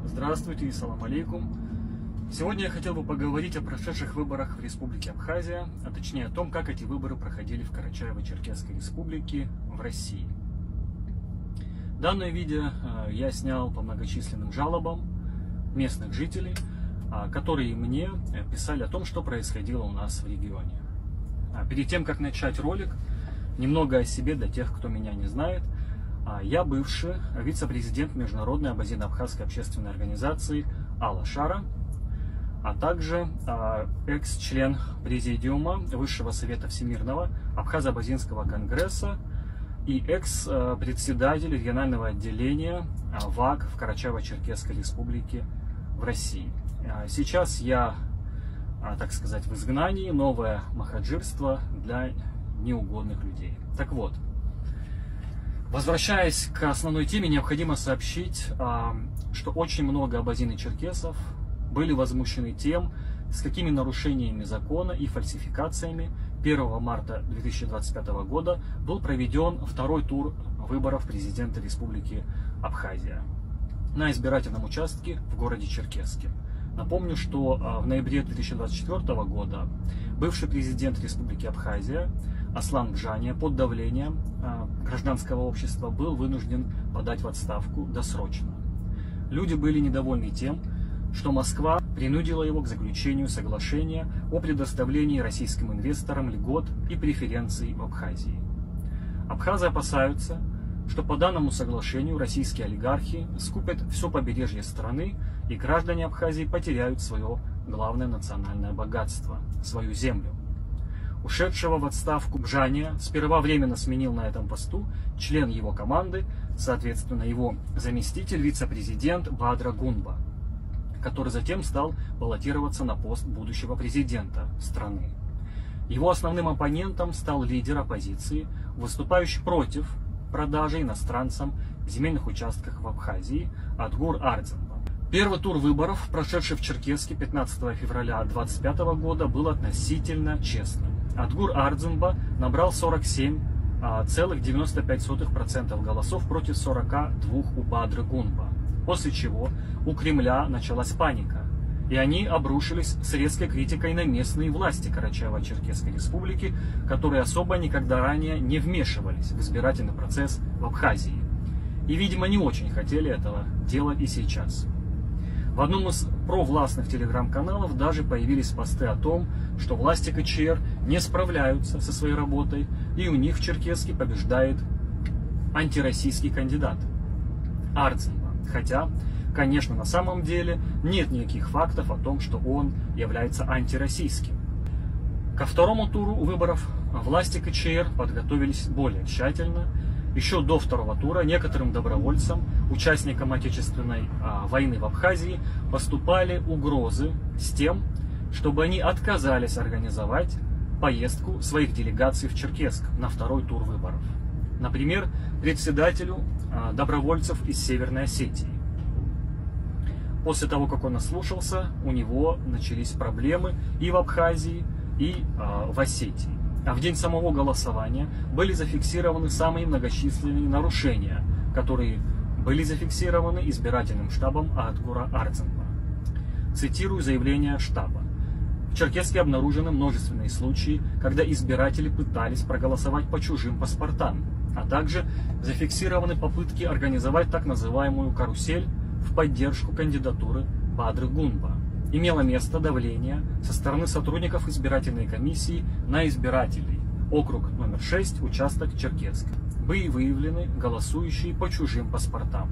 Здравствуйте и салам алейкум. Сегодня я хотел бы поговорить о прошедших выборах в Республике Абхазия, а точнее о том, как эти выборы проходили в Карачаево-Черкесской Республике в России. Данное видео я снял по многочисленным жалобам местных жителей, которые мне писали о том, что происходило у нас в регионе. Перед тем, как начать ролик, немного о себе для тех, кто меня не знает. Я бывший вице-президент Международной абазино-абхазской общественной организации Алла-Шара, а также экс-член Президиума Высшего Совета Всемирного Абхазо-Абазинского конгресса и экс-председатель регионального отделения ВАК в Карачаево-Черкесской республике в России. Сейчас я, так сказать, в изгнании, новое махаджирство для неугодных людей. Так вот, возвращаясь к основной теме, необходимо сообщить, что очень много абазин и черкесов были возмущены тем, с какими нарушениями закона и фальсификациями 1 марта 2025 года был проведен второй тур выборов президента Республики Абхазия на избирательном участке в городе Черкесске. Напомню, что в ноябре 2024 года бывший президент Республики Абхазия Аслан Гжания под давлением гражданского общества был вынужден подать в отставку досрочно. Люди были недовольны тем, что Москва принудила его к заключению соглашения о предоставлении российским инвесторам льгот и преференций в Абхазии. Абхазы опасаются, что по данному соглашению российские олигархи скупят все побережье страны, и граждане Абхазии потеряют свое главное национальное богатство – свою землю. Ушедшего в отставку Гжания сперва временно сменил на этом посту член его команды, соответственно его заместитель, вице-президент Бадра Гунба, который затем стал баллотироваться на пост будущего президента страны. Его основным оппонентом стал лидер оппозиции, выступающий против продажи иностранцам земельных участков в Абхазии Адгур Ардзинба. Первый тур выборов, прошедший в Черкесске 15 февраля 2025 года, был относительно честным. Адгур Ардзинба набрал 47,95% голосов против 42 у Бадры Гунба, после чего у Кремля началась паника, и они обрушились с резкой критикой на местные власти Карачаево-Черкесской республики, которые особо никогда ранее не вмешивались в избирательный процесс в Абхазии. И, видимо, не очень хотели этого делать и сейчас. В одном из провластных телеграм-каналов даже появились посты о том, что власти КЧР не справляются со своей работой, и у них в Черкесске побеждает антироссийский кандидат Ардзинба. Хотя, конечно, на самом деле нет никаких фактов о том, что он является антироссийским. Ко второму туру выборов власти КЧР подготовились более тщательно. Еще до второго тура некоторым добровольцам, участникам Отечественной войны в Абхазии, поступали угрозы с тем, чтобы они отказались организовать поездку своих делегаций в Черкесск на второй тур выборов. Например, председателю добровольцев из Северной Осетии. После того, как он ослушался, у него начались проблемы и в Абхазии, и в Осетии. А в день самого голосования были зафиксированы самые многочисленные нарушения, которые были зафиксированы избирательным штабом Адгура Ардзинба. Цитирую заявление штаба. В Черкесске обнаружены множественные случаи, когда избиратели пытались проголосовать по чужим паспортам, а также зафиксированы попытки организовать так называемую карусель в поддержку кандидатуры Бадры Гунба. Имело место давление со стороны сотрудников избирательной комиссии на избирателей. Округ номер 6, участок Черкесск. Были выявлены голосующие по чужим паспортам.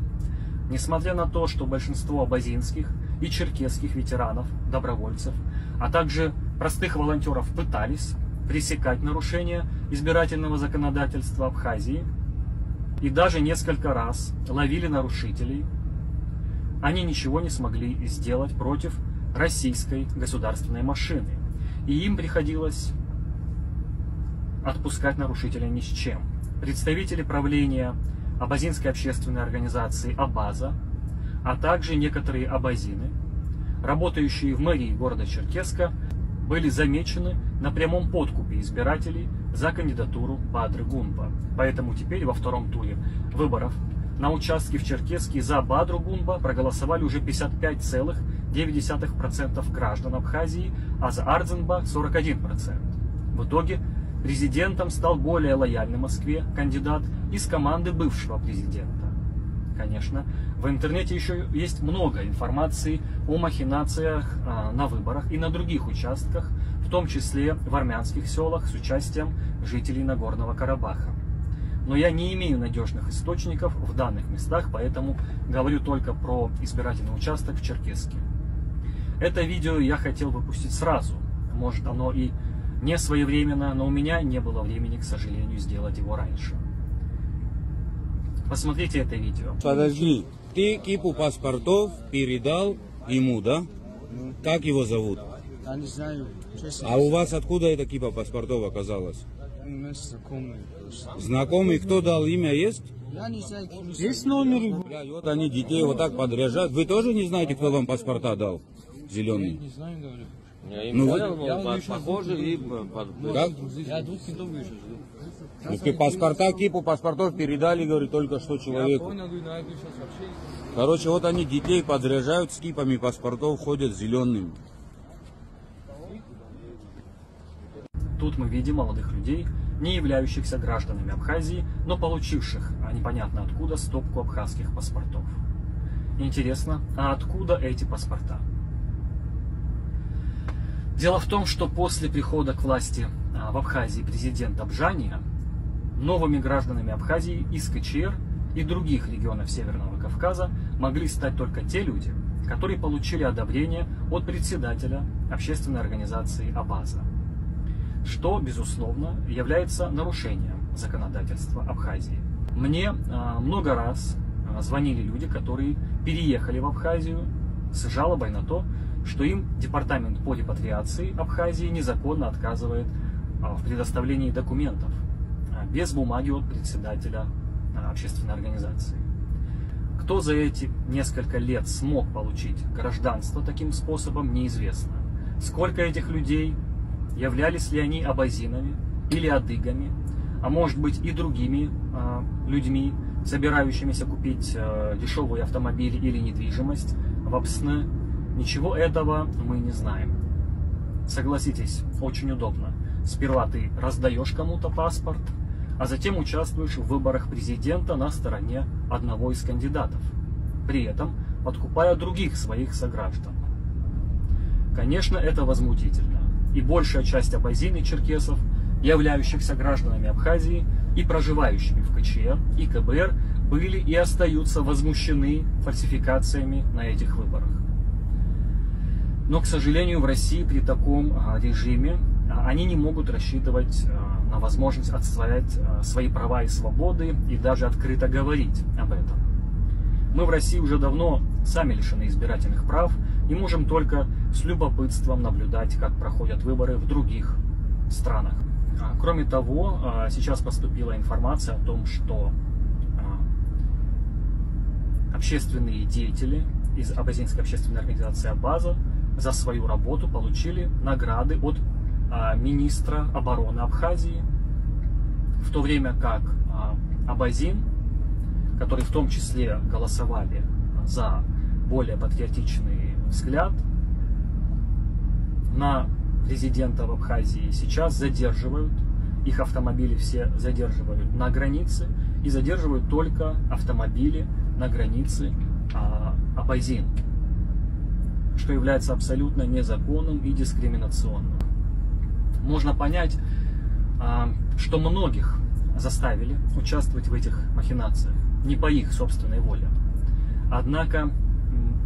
Несмотря на то, что большинство абазинских и черкесских ветеранов, добровольцев, а также простых волонтеров пытались пресекать нарушения избирательного законодательства Абхазии и даже несколько раз ловили нарушителей, они ничего не смогли сделать против российской государственной машины. И им приходилось отпускать нарушителя ни с чем. Представители правления абазинской общественной организации Абаза, а также некоторые абазины, работающие в мэрии города Черкесска, были замечены на прямом подкупе избирателей за кандидатуру Бадры Гунба. Поэтому теперь во втором туре выборов на участке в Черкесске за Бадру-Гунба проголосовали уже 55,9% граждан Абхазии, а за Ардзинба 41%. В итоге президентом стал более лояльный Москве кандидат из команды бывшего президента. Конечно, в интернете еще есть много информации о махинациях на выборах и на других участках, в том числе в армянских селах с участием жителей Нагорного Карабаха. Но я не имею надежных источников в данных местах, поэтому говорю только про избирательный участок в Черкесске. Это видео я хотел выпустить сразу. Может, оно и не своевременно, но у меня не было времени, к сожалению, сделать его раньше. Посмотрите это видео. Подожди, ты кипу паспортов передал ему, да? Как его зовут? Я не знаю, честно. А у вас откуда эта кипа паспортов оказалась? У нас знакомые просто. Знакомый, кто дал имя, есть? Я не знаю, Есть номер? Бля, вот они детей вот так подряжают. Вы тоже не знаете, кто вам паспорта дал? Зеленый. Не знаю, говорю. Я им Ну, понял, я но вижу, похоже и... Как? Я двух кентов вижу. Ну, ты паспорта, кипу паспортов передали, говорю, только что Я человеку. понял, говорю, но я говорю, сейчас вообще... Короче, вот они детей подряжают с кипами паспортов, ходят зелеными. Тут мы видим молодых людей, не являющихся гражданами Абхазии, но получивших, непонятно откуда, стопку абхазских паспортов. Интересно, а откуда эти паспорта? Дело в том, что после прихода к власти в Абхазии президента Абжания новыми гражданами Абхазии из КЧР и других регионов Северного Кавказа могли стать только те люди, которые получили одобрение от председателя общественной организации Абаза, что, безусловно, является нарушением законодательства Абхазии. Мне много раз звонили люди, которые переехали в Абхазию с жалобой на то, что им департамент по репатриации Абхазии незаконно отказывает в предоставлении документов без бумаги от председателя общественной организации. Кто за эти несколько лет смог получить гражданство таким способом, неизвестно. Сколько этих людей, являлись ли они абазинами или адыгами, а может быть и другими людьми, собирающимися купить дешевые автомобили или недвижимость в Абсне, ничего этого мы не знаем. Согласитесь, очень удобно. Сперва ты раздаешь кому-то паспорт, а затем участвуешь в выборах президента на стороне одного из кандидатов, при этом подкупая других своих сограждан. Конечно, это возмутительно. И большая часть абазин и черкесов, являющихся гражданами Абхазии и проживающими в КЧР и КБР, были и остаются возмущены фальсификациями на этих выборах. Но, к сожалению, в России при таком режиме они не могут рассчитывать на возможность отстоять свои права и свободы и даже открыто говорить об этом. Мы в России уже давно сами лишены избирательных прав и можем только с любопытством наблюдать, как проходят выборы в других странах. Кроме того, сейчас поступила информация о том, что общественные деятели из абазинской общественной организации Абаза за свою работу получили награды от министра обороны Абхазии, в то время как абазин, которые в том числе голосовали за более патриотичный взгляд на президента в Абхазии, сейчас задерживают, их автомобили все задерживают на границе и задерживают только автомобили на границе абазин, что является абсолютно незаконным и дискриминационным. Можно понять, что многих заставили участвовать в этих махинациях не по их собственной воле. Однако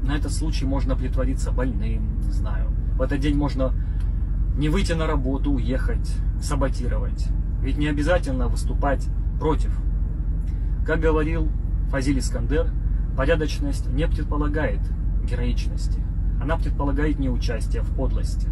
на этот случай можно притвориться больным, не знаю. В этот день можно не выйти на работу, уехать, саботировать. Ведь не обязательно выступать против. Как говорил Фазиль Искандер, порядочность не предполагает героичности. Она предполагает неучастие в подлости.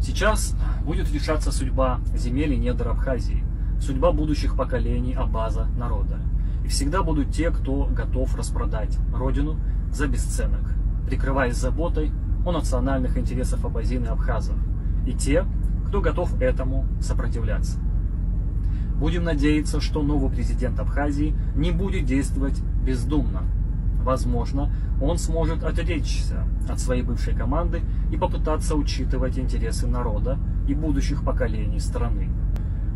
Сейчас будет решаться судьба земель и недр Абхазии, судьба будущих поколений Абаза народа. И всегда будут те, кто готов распродать родину за бесценок, прикрываясь заботой о национальных интересах абазин и абхазов, и те, кто готов этому сопротивляться. Будем надеяться, что новый президент Абхазии не будет действовать бездумно. Возможно, он сможет отречься от своей бывшей команды и попытаться учитывать интересы народа и будущих поколений страны.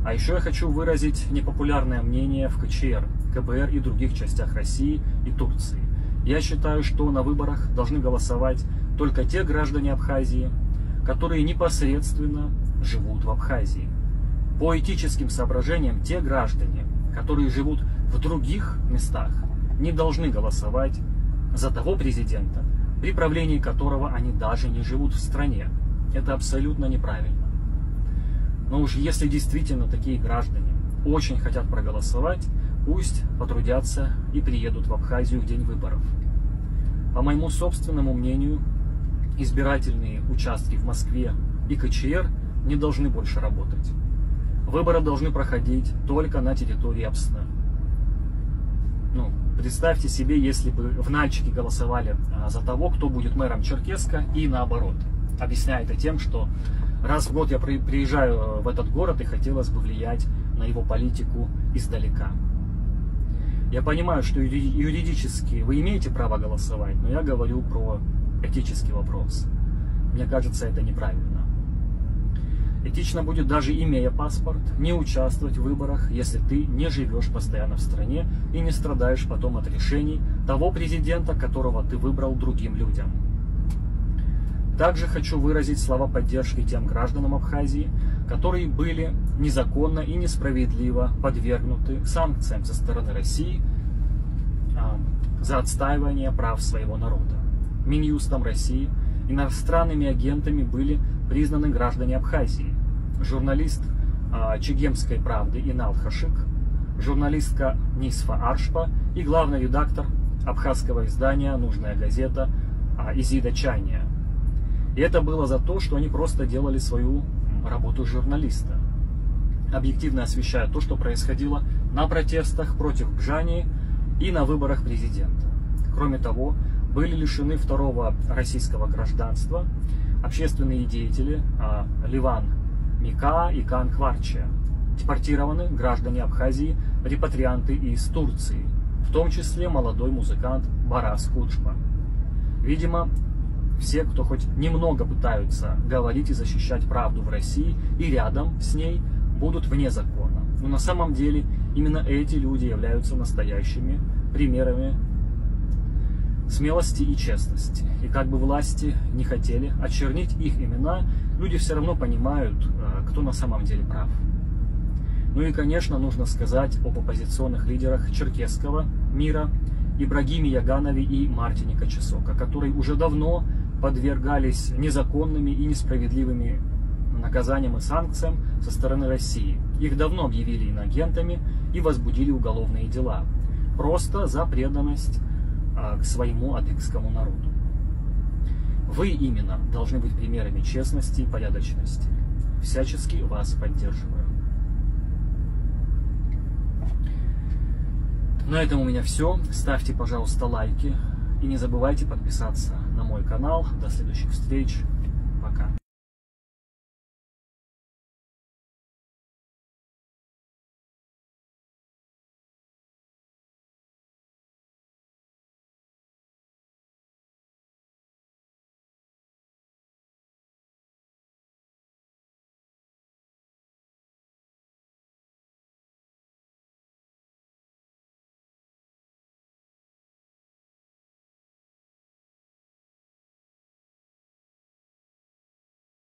А еще я хочу выразить непопулярное мнение в КЧР, КБР и других частях России и Турции. Я считаю, что на выборах должны голосовать только те граждане Абхазии, которые непосредственно живут в Абхазии. По этическим соображениям, те граждане, которые живут в других местах, не должны голосовать за того президента, при правлении которого они даже не живут в стране. Это абсолютно неправильно. Но уж если действительно такие граждане очень хотят проголосовать, пусть потрудятся и приедут в Абхазию в день выборов. По моему собственному мнению, избирательные участки в Москве и КЧР не должны больше работать. Выборы должны проходить только на территории Абсны. Представьте себе, если бы в Нальчике голосовали за того, кто будет мэром Черкесска, и наоборот. Объясняю это тем, что раз в год я приезжаю в этот город и хотелось бы влиять на его политику издалека. Я понимаю, что юридически вы имеете право голосовать, но я говорю про этический вопрос. Мне кажется, это неправильно. Этично будет, даже имея паспорт, не участвовать в выборах, если ты не живешь постоянно в стране и не страдаешь потом от решений того президента, которого ты выбрал другим людям. Также хочу выразить слова поддержки тем гражданам Абхазии, которые были незаконно и несправедливо подвергнуты санкциям со стороны России за отстаивание прав своего народа. Минюстом России иностранными агентами были признаны граждане Абхазии: журналист Чегемской правды Инал Хашик, журналистка Нисфа Аршпа и главный редактор абхазского издания «Нужная газета» Изида Чайния. И это было за то, что они просто делали свою работу журналиста, объективно освещая то, что происходило на протестах против Бжании и на выборах президента. Кроме того, были лишены второго российского гражданства общественные деятели Ливан Мика и Кан Хварчия, депортированы граждане Абхазии, репатрианты из Турции, в том числе молодой музыкант Барас Куджба. Видимо, все, кто хоть немного пытаются говорить и защищать правду в России и рядом с ней, будут вне закона. Но на самом деле именно эти люди являются настоящими примерами смелости и честности. И как бы власти не хотели очернить их имена, люди все равно понимают, кто на самом деле прав. Ну и, конечно, нужно сказать об оппозиционных лидерах черкесского мира Ибрагиме Яганове и Мартине Качесока, которые уже давно подвергались незаконными и несправедливыми наказаниям и санкциям со стороны России. Их давно объявили иноагентами и возбудили уголовные дела, просто за преданность к своему адыгскому народу. Вы именно должны быть примерами честности и порядочности. Всячески вас поддерживаю. На этом у меня все. Ставьте, пожалуйста, лайки и не забывайте подписаться на мой канал. До следующих встреч.